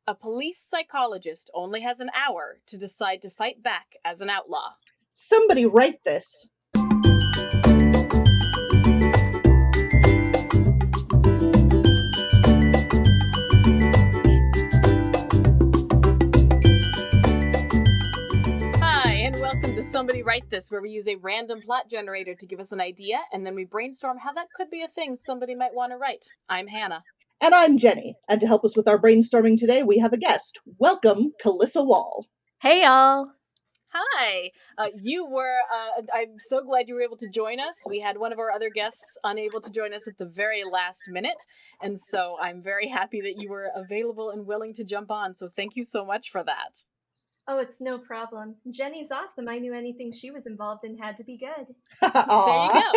A police psychologist only has an hour to decide to fight back as an outlaw. Somebody write this. Hi, and welcome to Somebody Write This, where we use a random plot generator to give us an idea, and then we brainstorm how that could be a thing somebody might want to write. I'm Hannah. And I'm Jenny. And to help us with our brainstorming today, we have a guest. Welcome, Calissa Wall. Hey, y'all. Hi. I'm so glad you were able to join us. We had one of our other guests unable to join us at the very last minute. And so I'm very happy that you were available and willing to jump on. So thank you so much for that. Oh, it's no problem. Jenny's awesome. I knew anything she was involved in had to be good. There you go.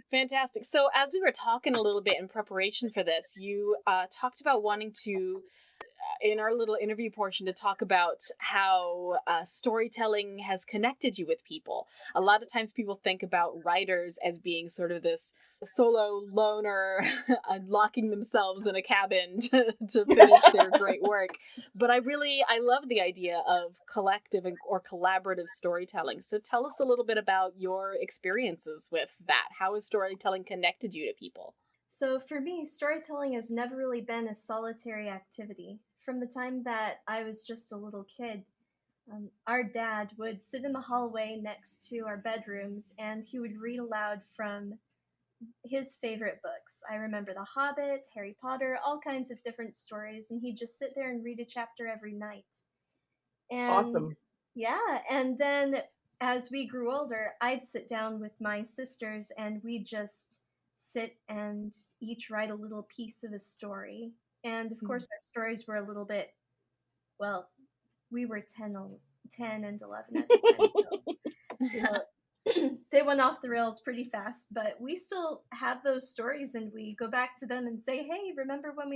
Fantastic. So as we were talking a little bit in preparation for this, you talked about wanting to, in our little interview portion, to talk about how storytelling has connected you with people. A lot of times people think about writers as being sort of this solo loner locking themselves in a cabin to finish their great work. But I love the idea of collective or collaborative storytelling. So tell us a little bit about your experiences with that. How has storytelling connected you to people? So for me, storytelling has never really been a solitary activity. From the time that I was just a little kid, our dad would sit in the hallway next to our bedrooms and he would read aloud from his favorite books. I remember The Hobbit, Harry Potter, all kinds of different stories, and he'd just sit there and read a chapter every night. And Awesome. yeah, and then as we grew older, I'd sit down with my sisters and we'd just sit and each write a little piece of a story. And of course, our stories were a little bit, well, we were 10 and 11 at the time, so you know, they went off the rails pretty fast, but we still have those stories and we go back to them and say, hey, remember when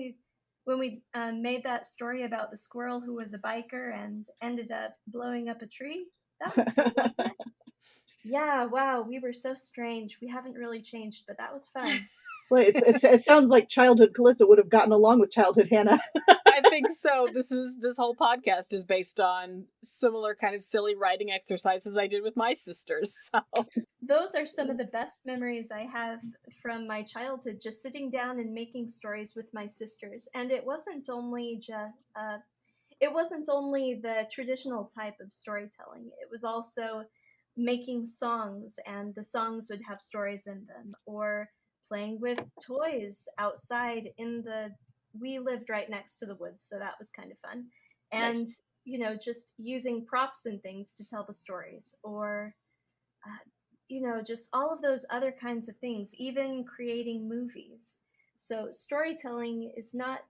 we made that story about the squirrel who was a biker and ended up blowing up a tree? That was fun, wasn't it? Yeah, wow, we were so strange. We haven't really changed, but that was fun. Well, it sounds like childhood Calissa would have gotten along with childhood Hannah. I think so. This whole podcast is based on similar kind of silly writing exercises I did with my sisters. So. Those are some of the best memories I have from my childhood, just sitting down and making stories with my sisters. And it wasn't only the traditional type of storytelling. It was also making songs, and the songs would have stories in them, or playing with toys outside we lived right next to the woods, so that was kind of fun. And Nice. just using props and things to tell the stories, or just all of those other kinds of things, even creating movies. So storytelling is not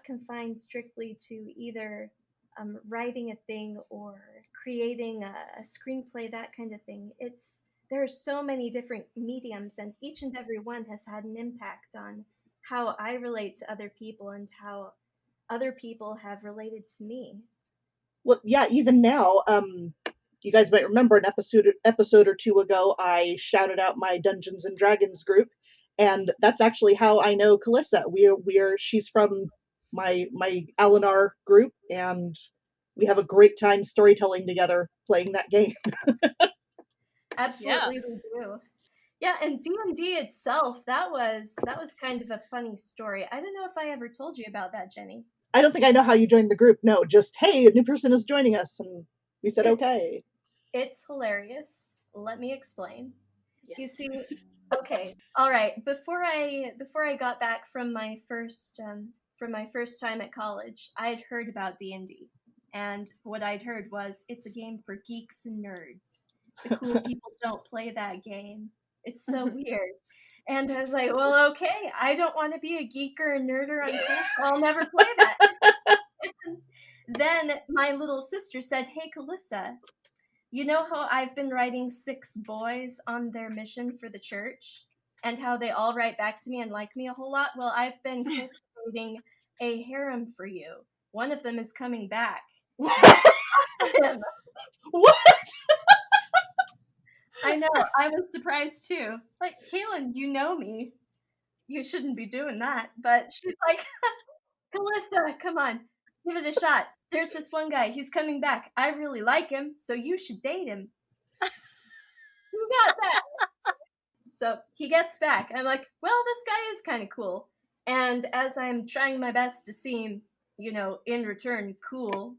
confined strictly to either writing a thing or creating a screenplay, that kind of thing. There are so many different mediums, and each and every one has had an impact on how I relate to other people and how other people have related to me. Well, yeah, even now, you guys might remember an episode or two ago, I shouted out my Dungeons and Dragons group, and that's actually how I know Calissa. She's from my Alinar group, and we have a great time storytelling together playing that game. Absolutely, we do. Yeah, and D&D itself, that was kind of a funny story. I don't know if I ever told you about that, Jenny. I don't think I know how you joined the group. No, just hey, a new person is joining us, and we said It's okay. it's hilarious. Let me explain. You Yes. see, okay, all right. Before I got back from my first time at college, I had heard about D&D, and what I'd heard was it's a game for geeks and nerds. The cool people don't play that game. It's so weird. And I was like, well, okay, I don't want to be a geek or a nerd or uncool, so I'll never play that. Then my little sister said, hey, Calissa, you know how I've been writing 6 boys on their mission for the church? And how they all write back to me and like me a whole lot? Well, I've been cultivating a harem for you. One of them is coming back. You should talk to him. What? I know, I was surprised too. Like, Kaylin, you know me. You shouldn't be doing that. But she's like, Calissa, come on, give it a shot. There's this one guy, he's coming back. I really like him, so you should date him. You got that. So he gets back. I'm like, well, this guy is kind of cool. And as I'm trying my best to seem, in return, cool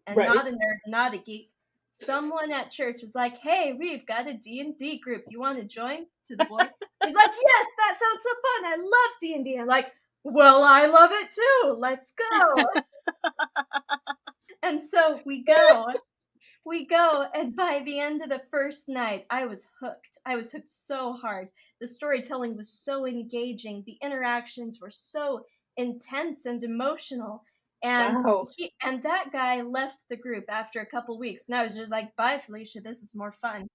and Right. not a nerd, not a geek, someone at church was like, hey, we've got a D&D group. You want to join? To the boy. He's like, yes, that sounds so fun. I love D&D. I'm like, well, I love it too. Let's go. And so we go. And by the end of the first night, I was hooked. I was hooked so hard. The storytelling was so engaging. The interactions were so intense and emotional. And Wow. that guy left the group after a couple weeks. And I was just like, bye, Felicia, this is more fun.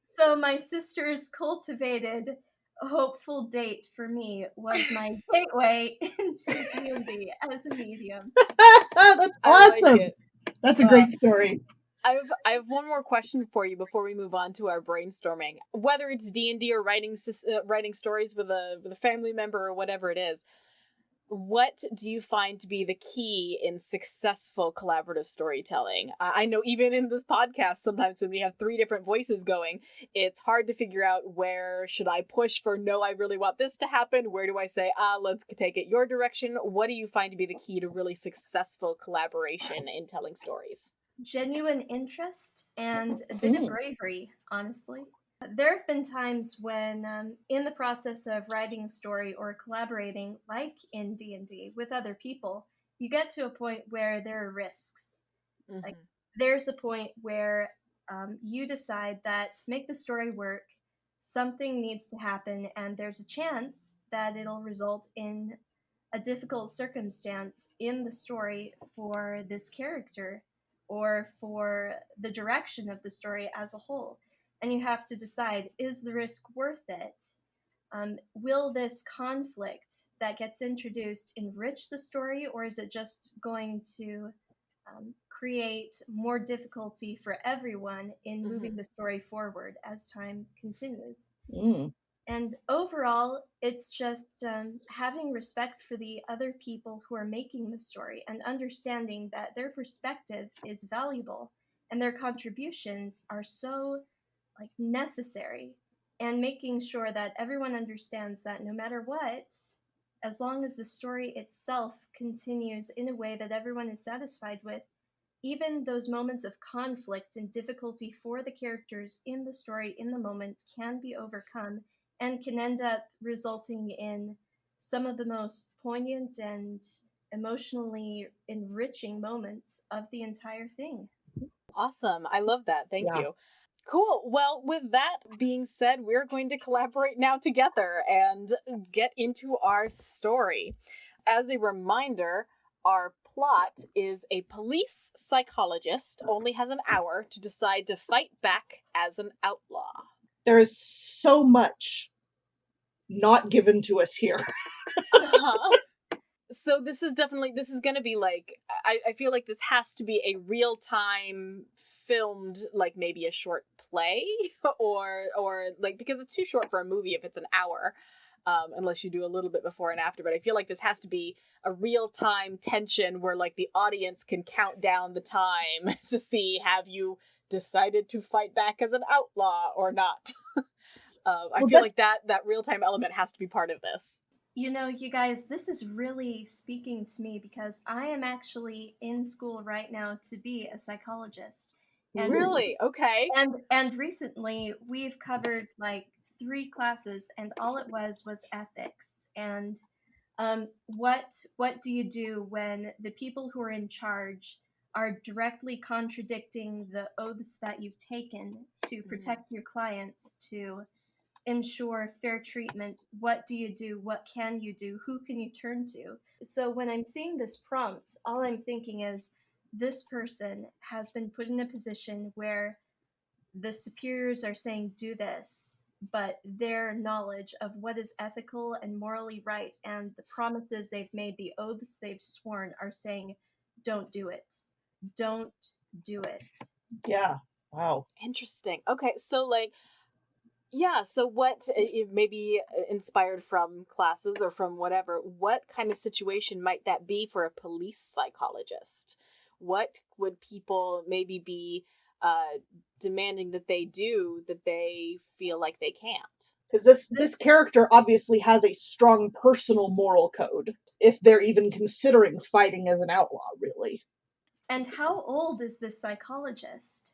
So my sister's cultivated hopeful date for me was my gateway into D&D as a medium. That's awesome. I like it. That's a great story. I have one more question for you before we move on to our brainstorming. Whether it's D&D or writing stories with a family member or whatever it is, what do you find to be the key in successful collaborative storytelling? I know even in this podcast, sometimes when we have 3 different voices going, it's hard to figure out where should I push for, no, I really want this to happen? Where do I say, let's take it your direction? What do you find to be the key to really successful collaboration in telling stories? Genuine interest and a bit of bravery, honestly. There have been times when, in the process of writing a story or collaborating, like in D&D, with other people, you get to a point where there are risks. Mm-hmm. Like, there's a point where you decide that to make the story work, something needs to happen, and there's a chance that it'll result in a difficult circumstance in the story for this character or for the direction of the story as a whole. And you have to decide, is the risk worth it? Will this conflict that gets introduced enrich the story, or is it just going to create more difficulty for everyone in moving the story forward as time continues? And overall, it's just having respect for the other people who are making the story and understanding that their perspective is valuable and their contributions are so necessary, and making sure that everyone understands that no matter what, as long as the story itself continues in a way that everyone is satisfied with, even those moments of conflict and difficulty for the characters in the story in the moment can be overcome and can end up resulting in some of the most poignant and emotionally enriching moments of the entire thing. Awesome. I love that. Thank you. Cool. Well, with that being said, we're going to collaborate now together and get into our story. As a reminder, our plot is a police psychologist only has an hour to decide to fight back as an outlaw. There is so much not given to us here. So this is going to be I feel like this has to be a real-time filmed, maybe a short play or because it's too short for a movie if it's an hour, unless you do a little bit before and after. But I feel like this has to be a real-time tension where the audience can count down the time to see, have you decided to fight back as an outlaw or not? I feel like that real-time element has to be part of this. You guys, this is really speaking to me because I am actually in school right now to be a psychologist. And, really? Okay. And recently we've covered 3 classes, and all it was ethics. And what do you do when the people who are in charge are directly contradicting the oaths that you've taken to protect your clients, to ensure fair treatment? What do you do? What can you do? Who can you turn to? So when I'm seeing this prompt, all I'm thinking is, this person has been put in a position where the superiors are saying do this, but their knowledge of what is ethical and morally right and the promises they've made, the oaths they've sworn, are saying don't do it. Don't do it. Yeah. Wow. Interesting. Okay, so Yeah, so what, it may be inspired from classes or from whatever, what kind of situation might that be for a police psychologist? What would people maybe be uh, demanding that they do that they feel like they can't? Because this This character obviously has a strong personal moral code, if they're even considering fighting as an outlaw, really. And how old is this psychologist?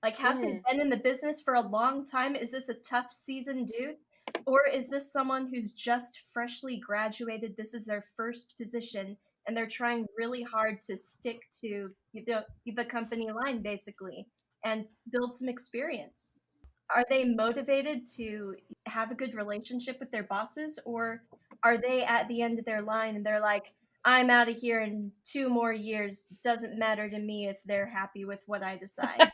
Like, have they Mm, been in the business for a long time? Is this a tough seasoned dude? Or is this someone who's just freshly graduated? This is their first position, and they're trying really hard to stick to the company line, basically, and build some experience. Are they motivated to have a good relationship with their bosses, or are they at the end of their line and they're like, I'm out of here in 2 more years. Doesn't matter to me if they're happy with what I decide.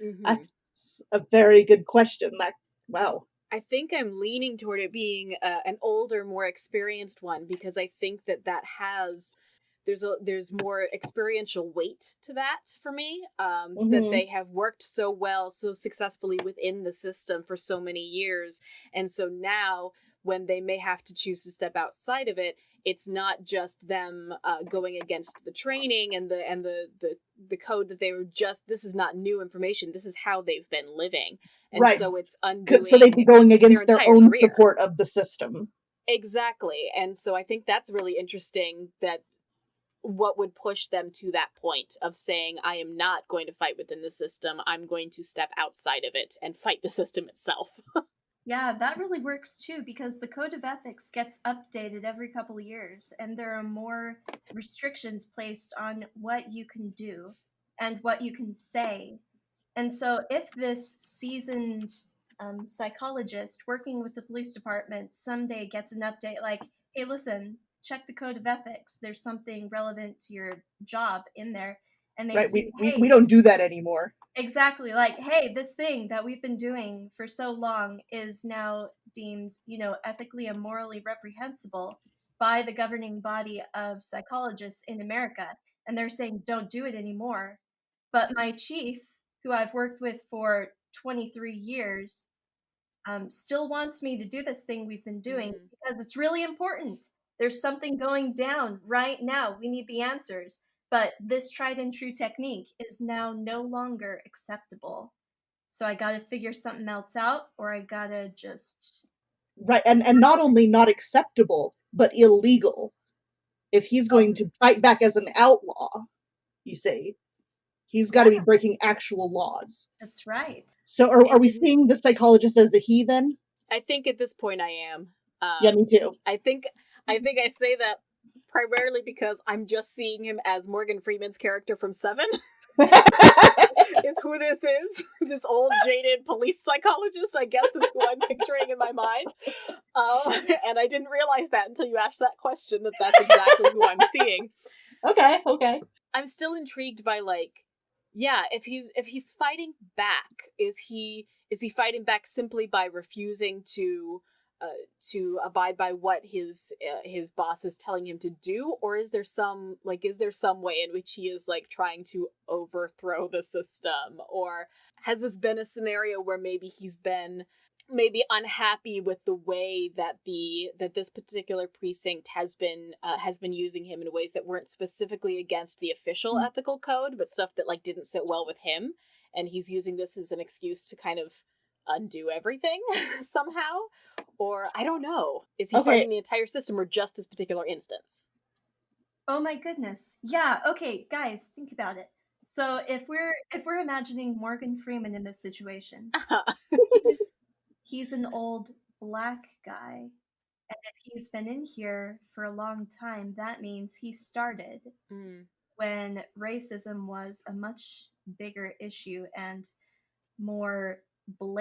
hmm. That's a very good question. Wow. I think I'm leaning toward it being an older, more experienced one because I think that that has there's more experiential weight to that for me. That Hmm. they have worked so well, so successfully within the system for so many years, and so now when they may have to choose to step outside of it, it's not just them going against the training and the code that they were just. This is not new information. This is how they've been living, and Right. so it's So they'd undoing be going their against their entire own career. support of the system. Exactly. And so I think that's really interesting that what would push them to that point of saying, I am not going to fight within the system. I'm going to step outside of it and fight the system itself. Yeah, that really works too because the code of ethics gets updated every couple of years, and there are more restrictions placed on what you can do and what you can say. And so, if this seasoned psychologist working with the police department someday gets an update like, hey, listen, check the code of ethics, there's something relevant to your job in there, and they Right. see, We hey, don't do that anymore. exactly, like, hey, this thing that we've been doing for so long is now deemed, ethically and morally reprehensible by the governing body of psychologists in America. And they're saying, don't do it anymore. But my chief, who I've worked with for 23 years, still wants me to do this thing we've been doing Mm. because it's really important. There's something going down right now. We need the answers. But this tried and true technique is now no longer acceptable. So I gotta figure something else out, or I gotta just. Right. And not only not acceptable, but illegal. If he's Oh, going to fight back as an outlaw, you see, he's got yeah, to be breaking actual laws. that's right. So I are we didn't, seeing the psychologist as a he then? I think at this point I am. Yeah, me too. I think, I say that primarily because I'm just seeing him as Morgan Freeman's character from Seven. Is who this is. This old jaded police psychologist, I guess, is who I'm picturing in my mind. And I didn't realize that until you asked that question, that that's exactly who I'm seeing. Okay, okay. I'm still intrigued by, like, yeah, if he's fighting back, is he fighting back simply by refusing to abide by what his boss is telling him to do, or is there some way in which he is like trying to overthrow the system, or has this been a scenario where maybe he's been maybe unhappy with the way that this particular precinct has been using him in ways that weren't specifically against the official ethical code, but stuff that like didn't sit well with him, and he's using this as an excuse to kind of undo everything somehow. Or I don't know, is he Okay, fighting the entire system or just this particular instance? Oh my goodness. Yeah, okay, guys, think about it. So if we're imagining Morgan Freeman in this situation, he's he's an old black guy. And if he's been in here for a long time, that means he started Mm, when racism was a much bigger issue and more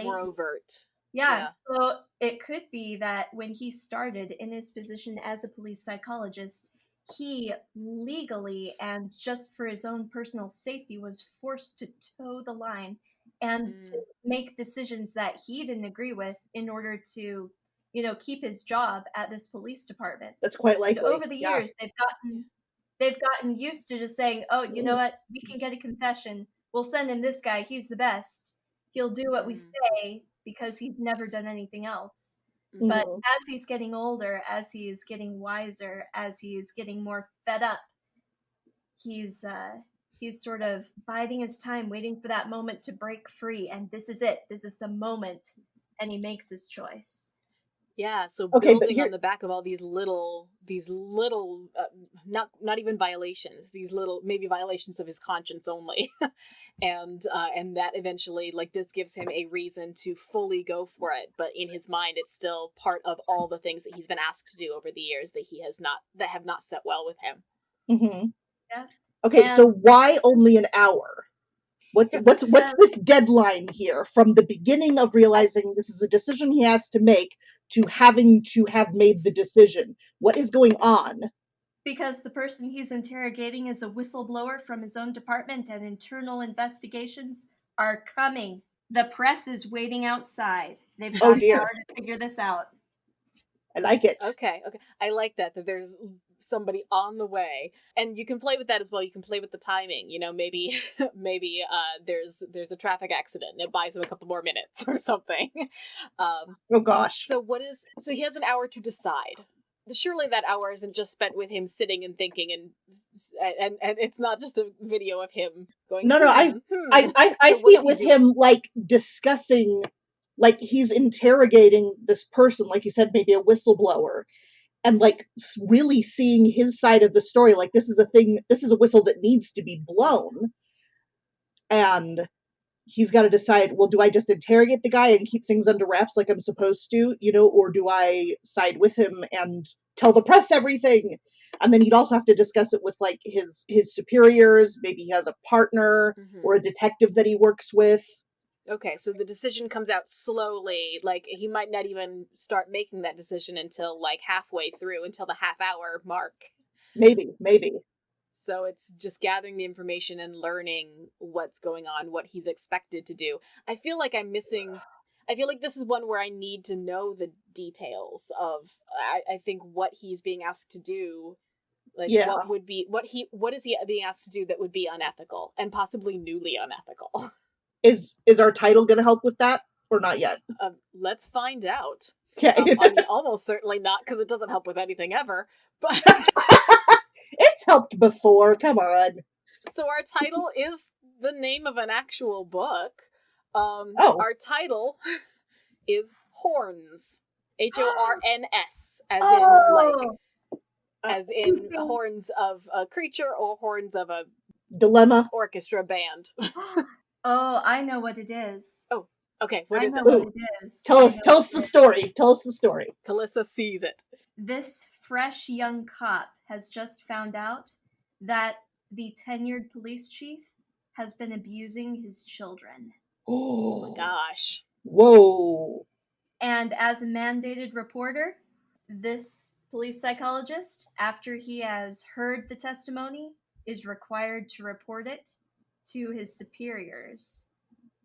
more blatant. overt. Yeah, Yeah. so it could be that when he started in his position as a police psychologist, he legally and just for his own personal safety was forced to toe the line and to Mm, make decisions that he didn't agree with in order to, keep his job at this police department. that's quite And likely. over the Yeah. years, they've gotten used to just saying, "Oh, you know what? We can get a confession. We'll send in this guy. He's the best. He'll do what we mm, say." because he's never done anything else. Mhm. But as he's getting older, as he's getting wiser, as he's getting more fed up, he's sort of biding his time, waiting for that moment to break free, and this is it. This is the moment, and he makes his choice. Yeah, so Okay, but building here, on the back of all these little, not even violations, these little maybe violations of his conscience only, and that eventually, like, this gives him a reason to fully go for it. But in his mind, it's still part of all the things that he's been asked to do over the years that have not set well with him. mhm. Yeah. Okay, so And why only an hour? What's because this deadline here from the beginning of realizing this is a decision he has to make to having to have made the decision? What is going on? because the person he's interrogating is a whistleblower from his own department, and internal investigations are coming. The press is waiting outside. They've Oh got an dear, hour to figure this out. I like it. Okay, I like that there's somebody on the way, and you can play with that as well. You can play with the timing. You know, maybe there's a traffic accident and it buys him a couple more minutes or something. Oh gosh. So he has an hour to decide. Surely that hour isn't just spent with him sitting and thinking, and it's not just a video of him going. No, I So what see does it he with do? him like discussing, like he's interrogating this person, like you said, maybe a whistleblower, and like really seeing his side of the story. Like this is a whistle that needs to be blown, and he's got to decide, well, do I just interrogate the guy and keep things under wraps like I'm supposed to, or do I side with him and tell the press everything? And then he'd also have to discuss it with like his superiors. Maybe he has a partner or a detective that he works with. Okay, so the decision comes out slowly. Like, he might not even start making that decision until like halfway through, until the half-hour mark. Maybe. So it's just gathering the information and learning what's going on, what he's expected to do. I feel like this is one where I need to know the details of, I think, what he's being asked to do. Like, Yeah. what is he being asked to do that would be unethical and possibly newly unethical? Is our title going to help with that or not yet? Let's find out. Okay. I mean, almost certainly not, because it doesn't help with anything ever. But it's helped before. Come on. so our title is the name of an actual book. Oh. Our title is Horns. Horns, as in horns of a creature or horns of a dilemma orchestra band. Oh, I know what it is. Oh, okay. What I is know it? what it is. Tell us the story. Tell us the story. Calissa sees it. This fresh young cop has just found out that the tenured police chief has been abusing his children. Oh my gosh. Whoa. And as a mandated reporter, this police psychologist, after he has heard the testimony, is required to report it to his superiors.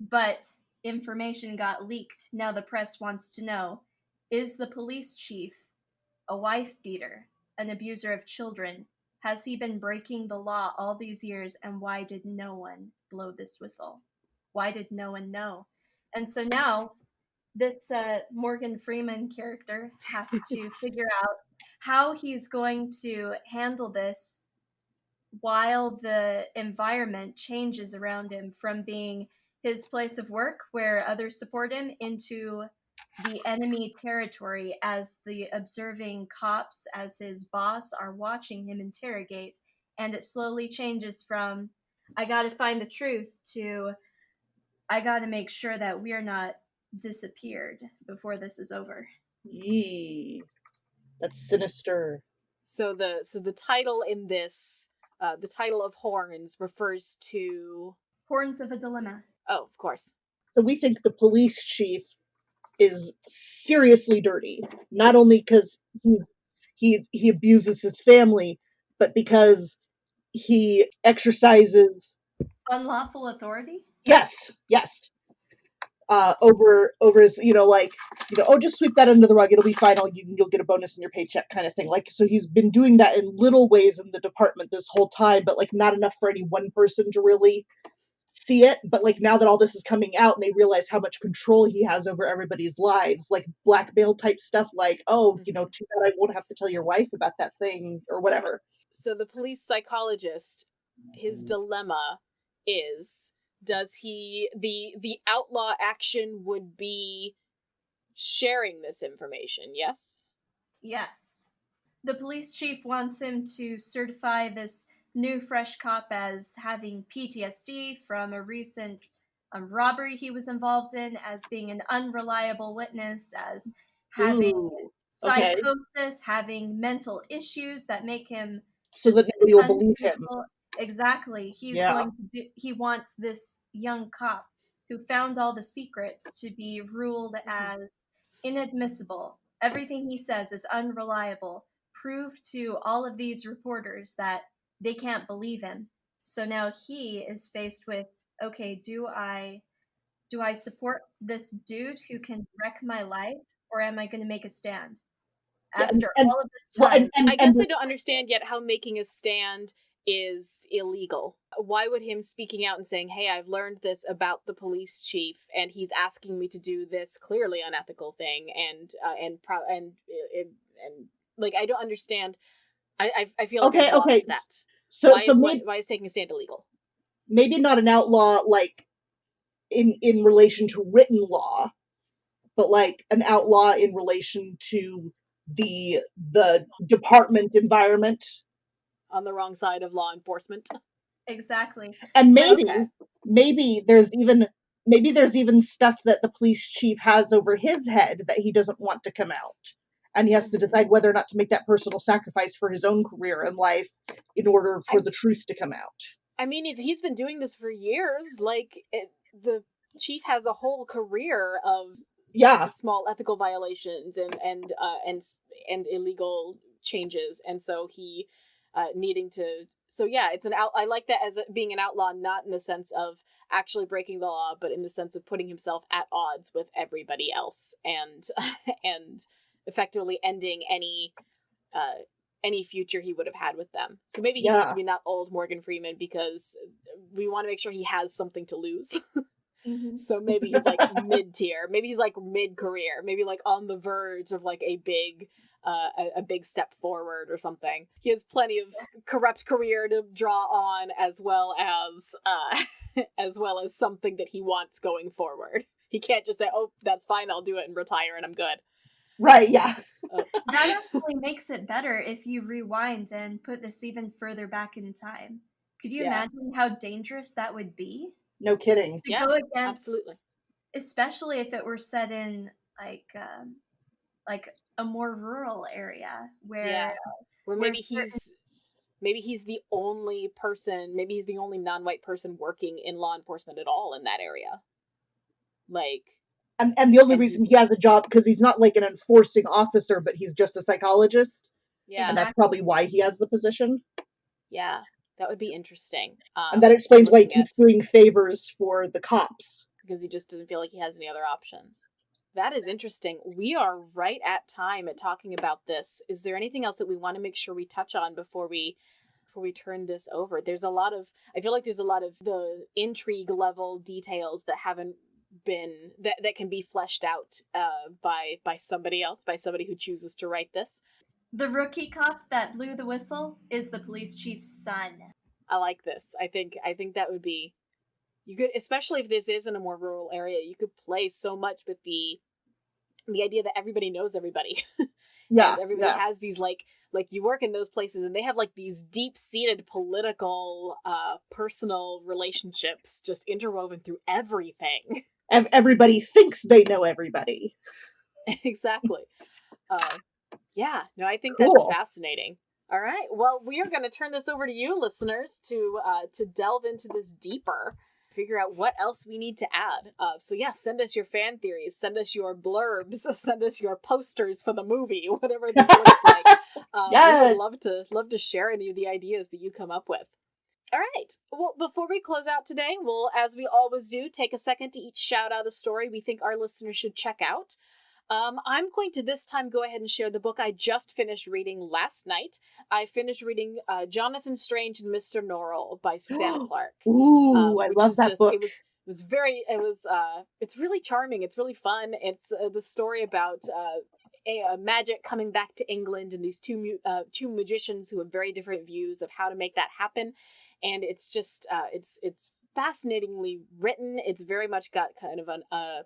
But information got leaked. Now the press wants to know, is the police chief a wife beater, an abuser of children? Has he been breaking the law all these years, and why did no one blow this whistle? Why did no one know? And so now this Morgan Freeman character has to figure out how he's going to handle this while the environment changes around him from being his place of work where others support him into the enemy territory, as the observing cops as his boss are watching him interrogate. And it slowly changes from, I gotta find the truth, to, I gotta make sure that we're not disappeared before this is over. Yee. That's sinister. So the title in this, the title of Horns refers to Horns of a Dilemma. Oh, of course. So we think the police chief is seriously dirty, not only because he abuses his family, but because he exercises unlawful authority. Yes. Over his, just sweep that under the rug. It'll be fine. You'll get a bonus in your paycheck, kind of thing. Like, so he's been doing that in little ways in the department this whole time, but like not enough for any one person to really see it, but like now that all this is coming out and they realize how much control he has over everybody's lives, like blackmail type stuff, like, oh, Mhm. too bad I won't have to tell your wife about that thing or whatever. So the police psychologist, his dilemma is, does he, the outlaw action would be sharing this information, yes? Yes. The police chief wants him to certify this new fresh cop as having PTSD from a recent robbery he was involved in, as being an unreliable witness, as having Ooh, okay. psychosis, having mental issues that make him So that just nobody will believe him. untruthful. Exactly. Yeah. He wants this young cop who found all the secrets to be ruled Mhm. as inadmissible. Everything he says is unreliable. Prove to all of these reporters that they can't believe him. So now he is faced with, okay, do I support this dude who can wreck my life, or am I going to make a stand? Yeah, After and all of this well, time, I guess I don't understand yet how making a stand is illegal. Why would him speaking out and saying, "Hey, I've learned this about the police chief, and he's asking me to do this clearly unethical thing," and like I don't understand. I feel like I've okay. lost that. So maybe Why is taking a stand illegal? not an outlaw like in relation to written law, but like an outlaw in relation to the department environment. On the wrong side of law enforcement. exactly. And Like, Okay. maybe there's even stuff that the police chief has over his head that he doesn't want to come out, and he has to Mhm. decide whether or not to make that personal sacrifice for his own career and life in order for I the truth to come out. I mean, if he's been doing this for years, the chief has a whole career of Yeah. small ethical violations and illegal changes, and so he needing to. So yeah, it's an out. I like that as being an outlaw, not in the sense of actually breaking the law, but in the sense of putting himself at odds with everybody else and and effectively ending uh, any future he would have had with them. So maybe he needs to Yeah. be not old Morgan Freeman because we want to make sure he has something to lose. mhm. So maybe he's like mid tier, maybe he's like mid career, maybe like on the verge of like a big step forward or something. He has plenty of corrupt career to draw on, as well as as well as something that he wants going forward. He can't just say, "Oh, that's fine, I'll do it and retire and I'm good." Right. Yeah. Uh, That actually makes it better if you rewind and put this even further back in time. Could you yeah, imagine how dangerous that would be? No kidding. To yeah, go against, absolutely. especially if it were set in like a more rural area Yeah, where where certain maybe he's the only person, maybe he's the only non-white person working in law enforcement at all in that area. Like, And the only and reason he's he has a job because he's not like an enforcing officer, but he's just a psychologist, and yeah, that's exactly probably why he has the position. yeah, that would be interesting. And that I'm explains why he looking at keeps doing favors for the cops. because he just doesn't feel like he has any other options. That is interesting. We are right at time at talking about this. Is there anything else that we want to make sure we touch on before we turn this over? There's a lot of I feel like there's a lot of the intrigue level details that haven't been that can be fleshed out by somebody else, by somebody who chooses to write this. the rookie cop that blew the whistle is the police chief's son. I like this. I think that would be you could, especially if this is in a more rural area, you could play so much with the idea that everybody knows everybody. Yeah, And everybody yeah. has these like you work in those places and they have like these deep-seated political personal relationships just interwoven through everything. Everybody thinks they know everybody. Exactly. uh yeah, no, I think that's Cool. fascinating. All right, well, we are going to turn this over to you listeners to delve into this deeper, figure out what else we need to add. So yeah, send us your fan theories, send us your blurbs, send us your posters for the movie, whatever this looks like. We would Yes. love to share any of the ideas that you come up with. All right. Well, before we close out today, we'll, as we always do, take a second to each shout out a story we think our listeners should check out. I'm going to this time go ahead and share the book I just finished reading last night. I finished reading Jonathan Strange and Mr. Norrell by Susanna Clarke, Ooh, I which love is that just book. it's really charming. It's really fun. It's the story about magic coming back to England and these two magicians who have very different views of how to make that happen, and it's just it's fascinatingly written. It's very much got kind of a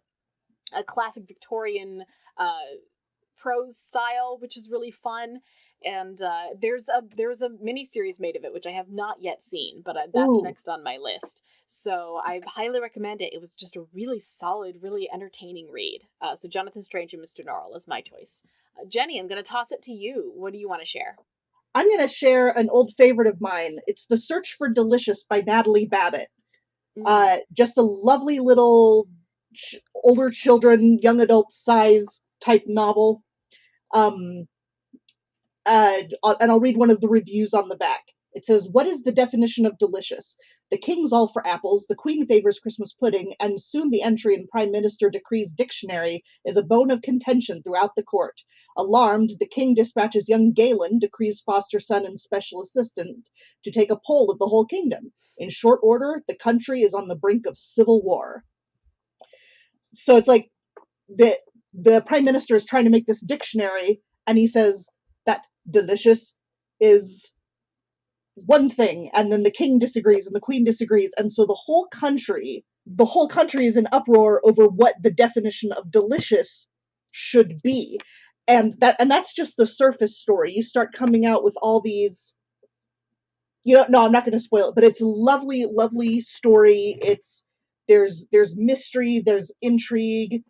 classic Victorian prose style, which is really fun. And there's a mini series made of it, which I have not yet seen, but that's Ooh. next on my list. So I highly recommend it. It was just a really solid, really entertaining read. So Jonathan Strange and Mr. Norrell is my choice. Jenny, I'm going to toss it to you. What do you want to share? I'm going to share an old favorite of mine. It's The Search for Delicious by Natalie Babbitt. Just a lovely little older children, young adult size type novel. And I'll read one of the reviews on the back. It says, "What is the definition of delicious? The king's all for apples, the queen favors Christmas pudding, and soon the entry in Prime Minister Decree's dictionary is a bone of contention throughout the court. Alarmed, the king dispatches young Galen, Decree's foster son and special assistant, to take a poll of the whole kingdom. In short order, the country is on the brink of civil war." So it's like the prime minister is trying to make this dictionary, and he says that delicious is one thing, and then the king disagrees and the queen disagrees, and so the whole country is in uproar over what the definition of delicious should be. And that's just the surface story. You start coming out with all these, no, I'm not going to spoil it, but it's a lovely, lovely story. There's mystery, there's intrigue,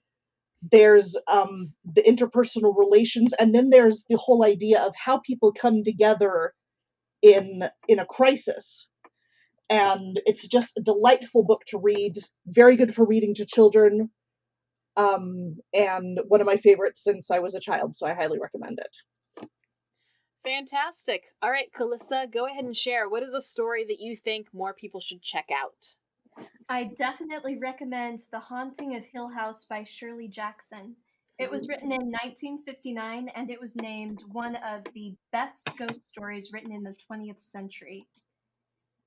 there's the interpersonal relations, and then there's the whole idea of how people come together in a crisis. And it's just a delightful book to read, very good for reading to children, and one of my favorites since I was a child, so I highly recommend it. Fantastic. All right, Calissa, go ahead and share. What is a story that you think more people should check out? I definitely recommend The Haunting of Hill House by Shirley Jackson. It was written in 1959, and it was named one of the best ghost stories written in the 20th century.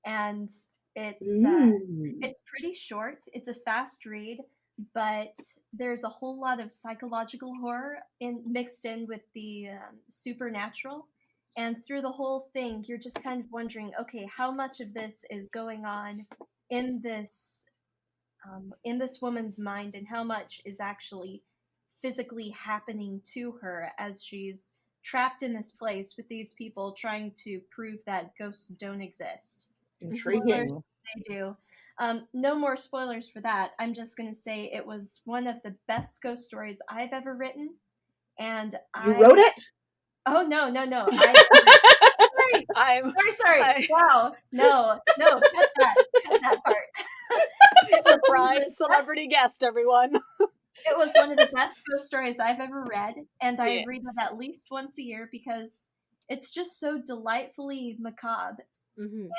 And it's pretty short. It's a fast read, but there's a whole lot of psychological horror mixed in with the supernatural. And through the whole thing, you're just kind of wondering, okay, how much of this is going on in this woman's mind, and how much is actually physically happening to her as she's trapped in this place with these people trying to prove that ghosts don't exist. Intriguing. Spoilers, they do. No more spoilers for that. I'm just going to say it was one of the best ghost stories I've ever written. And You wrote it? Oh, no. Sorry. I... Wow. No, cut that part. Surprise celebrity guest, everyone. It was one of the best ghost stories I've ever read, and I read it at least once a year because it's just so delightfully macabre, and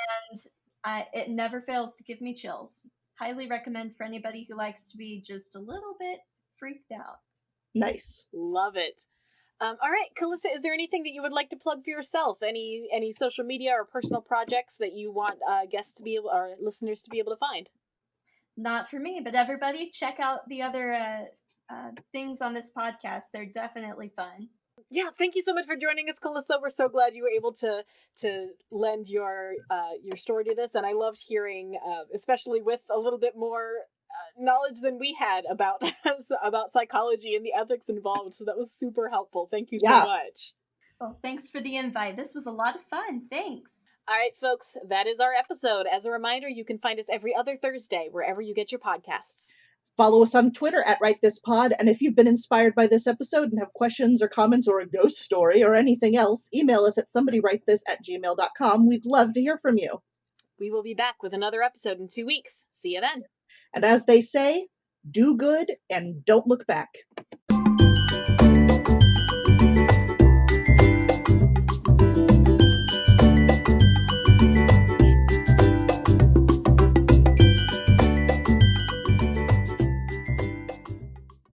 it never fails to give me chills. Highly recommend for anybody who likes to be just a little bit freaked out. Nice. Love it. All right, Calissa, is there anything that you would like to plug for yourself? Any social media or personal projects that you want guests to be able, or listeners to be able to find? Not for me, but everybody check out the other things on this podcast. They're definitely fun. Yeah, thank you so much for joining us, Calissa. We're so glad you were able to lend your story to this, and I loved hearing, especially with a little bit more knowledge than we had about psychology and the ethics involved. So that was super helpful. Thank you so much. Well, thanks for the invite. This was a lot of fun. Thanks. All right, folks, that is our episode. As a reminder, you can find us every other Thursday, wherever you get your podcasts. Follow us on Twitter at WriteThisPod, and if you've been inspired by this episode and have questions or comments or a ghost story or anything else, email us at somebodywritethis@gmail.com. We'd love to hear from you. We will be back with another episode in 2 weeks. See you then. And as they say, do good and don't look back.